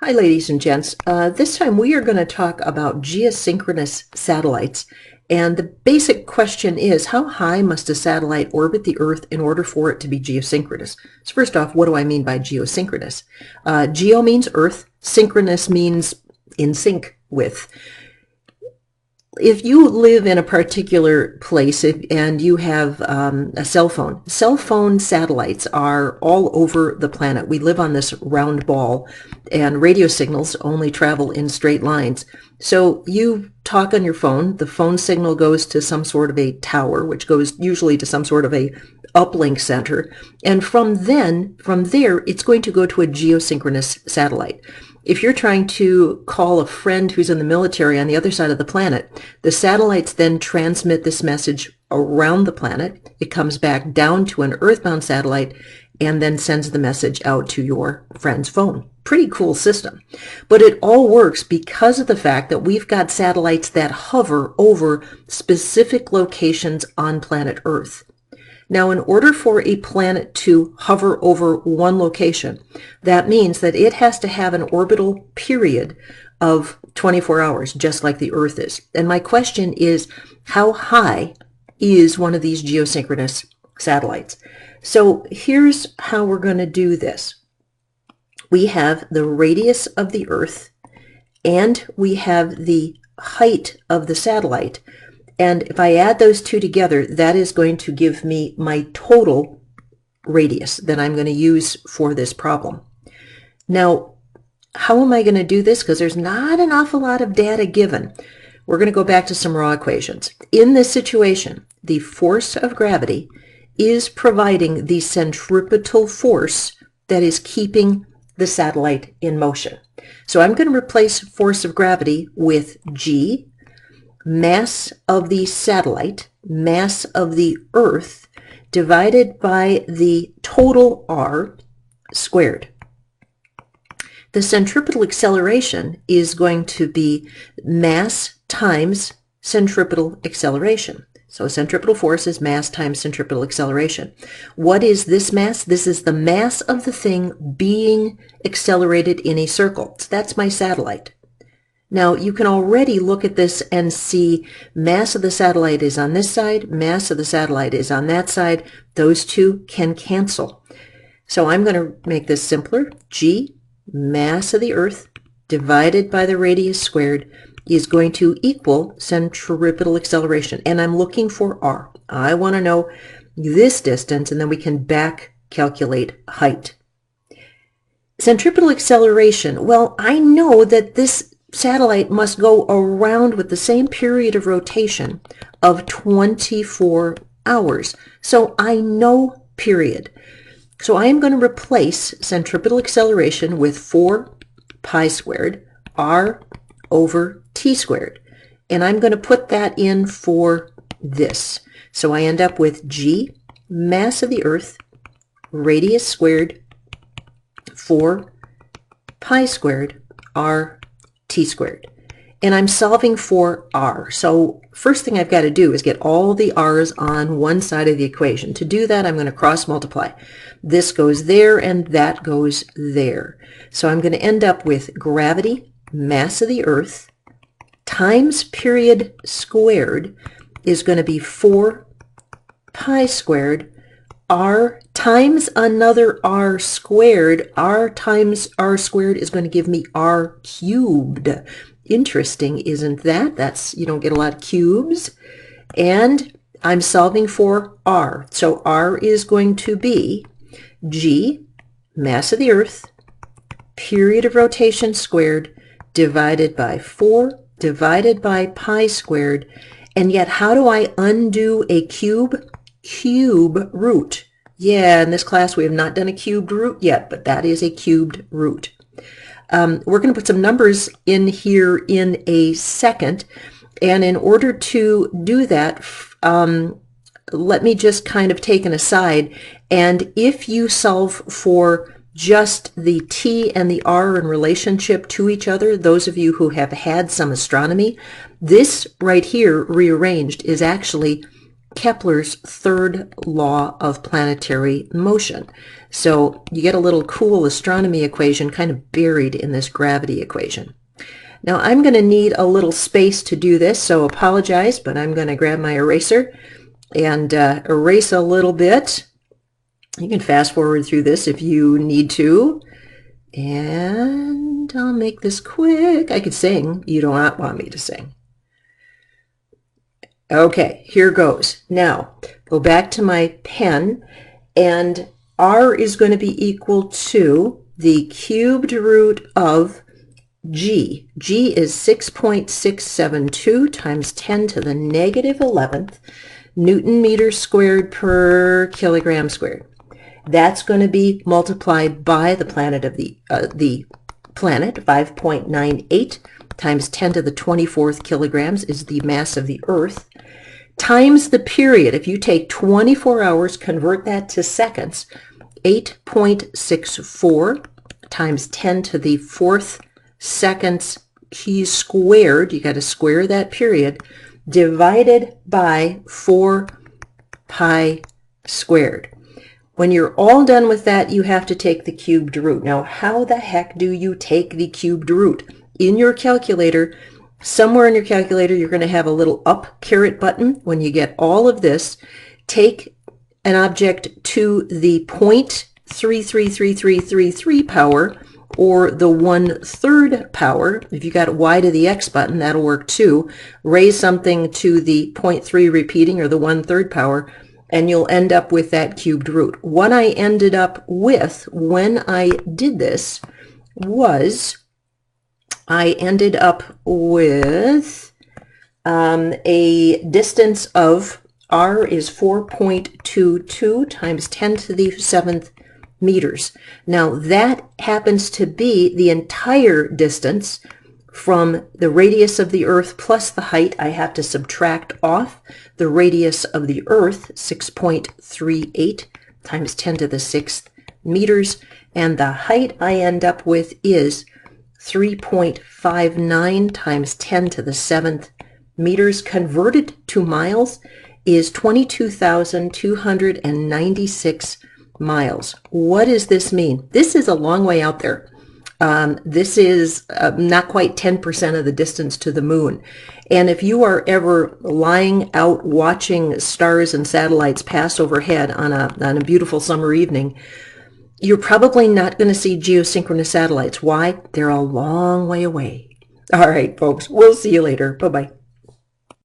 Hi, ladies and gents. This time we are going to talk about geosynchronous satellites. And the basic question is, how high must a satellite orbit the Earth in order for it to be geosynchronous? So first off, what do I mean by geosynchronous? Geo means Earth. Synchronous means in sync with. If you live in a particular place and you have a cell phone satellites are all over the planet. We live on this round ball, and radio signals only travel in straight lines. So you talk on your phone, the phone signal goes to some sort of a tower, which goes usually to some sort of a uplink center, and from there, it's going to go to a geosynchronous satellite. If you're trying to call a friend who's in the military on the other side of the planet, the satellites then transmit this message around the planet. It comes back down to an earthbound satellite and then sends the message out to your friend's phone. Pretty cool system. But it all works because of the fact that we've got satellites that hover over specific locations on planet Earth. Now, in order for a planet to hover over one location, that means that it has to have an orbital period of 24 hours, just like the Earth is. And my question is, how high is one of these geosynchronous satellites? So here's how we're going to do this. We have the radius of the Earth, and we have the height of the satellite. And if I add those two together, that is going to give me my total radius that I'm going to use for this problem. Now, how am I going to do this? Because there's not an awful lot of data given. We're going to go back to some raw equations. In this situation, the force of gravity is providing the centripetal force that is keeping the satellite in motion. So I'm going to replace force of gravity with G, mass of the satellite, mass of the Earth, divided by the total R squared. The centripetal acceleration is going to be mass times centripetal acceleration. So centripetal force is mass times centripetal acceleration. What is this mass? This is the mass of the thing being accelerated in a circle. So that's my satellite. Now, you can already look at this and see mass of the satellite is on this side, mass of the satellite is on that side. Those two can cancel. So I'm going to make this simpler. G, mass of the Earth, divided by the radius squared, is going to equal centripetal acceleration. And I'm looking for R. I want to know this distance, and then we can back calculate height. Centripetal acceleration, well, I know that this satellite must go around with the same period of rotation of 24 hours. So I know period. So I am going to replace centripetal acceleration with 4 pi squared r over t squared. And I'm going to put that in for this. So I end up with G, mass of the Earth, radius squared, 4 pi squared r t squared. And I'm solving for r. So first thing I've got to do is get all the r's on one side of the equation. To do that, I'm going to cross multiply. This goes there and that goes there. So I'm going to end up with gravity, mass of the Earth, times period squared is going to be 4 pi squared r times another r squared. R times r squared is going to give me r cubed. Interesting, isn't that? You don't get a lot of cubes. And I'm solving for r. So r is going to be G, mass of the Earth, period of rotation squared, divided by 4, divided by pi squared. And yet, how do I undo a cube? Cube root. Yeah, in this class we have not done a cubed root yet, but that is a cubed root. We're going to put some numbers in here in a second, and in order to do that, let me just kind of take an aside, and if you solve for just the t and the r in relationship to each other, those of you who have had some astronomy, this right here rearranged is actually Kepler's third law of planetary motion. So you get a little cool astronomy equation kind of buried in this gravity equation. Now I'm going to need a little space to do this, so apologize, but I'm going to grab my eraser and erase a little bit. You can fast forward through this if you need to. And I'll make this quick. I could sing. You do not want me to sing. Okay, here goes. Now, go back to my pen, and R is going to be equal to the cubed root of G. G is 6.672 times 10 to the negative 11th Newton meters squared per kilogram squared. That's going to be multiplied by the planet of the planet, 5.98 times 10 to the 24th kilograms is the mass of the Earth, times the period. If you take 24 hours, convert that to seconds, 8.64 times 10 to the 4th seconds squared, you got to square that period, divided by 4 pi squared. When you're all done with that, you have to take the cubed root. Now, how the heck do you take the cubed root? In your calculator, somewhere in your calculator, you're going to have a little up caret button. When you get all of this, take an object to the 0.333333 power, or the 1/3 power. If you got y to the x button, that'll work too. Raise something to the 0.3 repeating, or the 1/3 power, and you'll end up with that cubed root. What I ended up with when I did this was I ended up with a distance of r is 4.22 times 10 to the 7th meters. Now that happens to be the entire distance from the radius of the Earth plus the height. I have to subtract off the radius of the Earth, 6.38 times 10 to the 6th meters, and the height I end up with is 3.59 times 10 to the 7th meters. Converted to miles is 22,296 miles. What does this mean? This is a long way out there. This is not quite 10% of the distance to the moon. And if you are ever lying out watching stars and satellites pass overhead on a beautiful summer evening, you're probably not going to see geosynchronous satellites. Why? They're a long way away. All right, folks, we'll see you later. Bye-bye.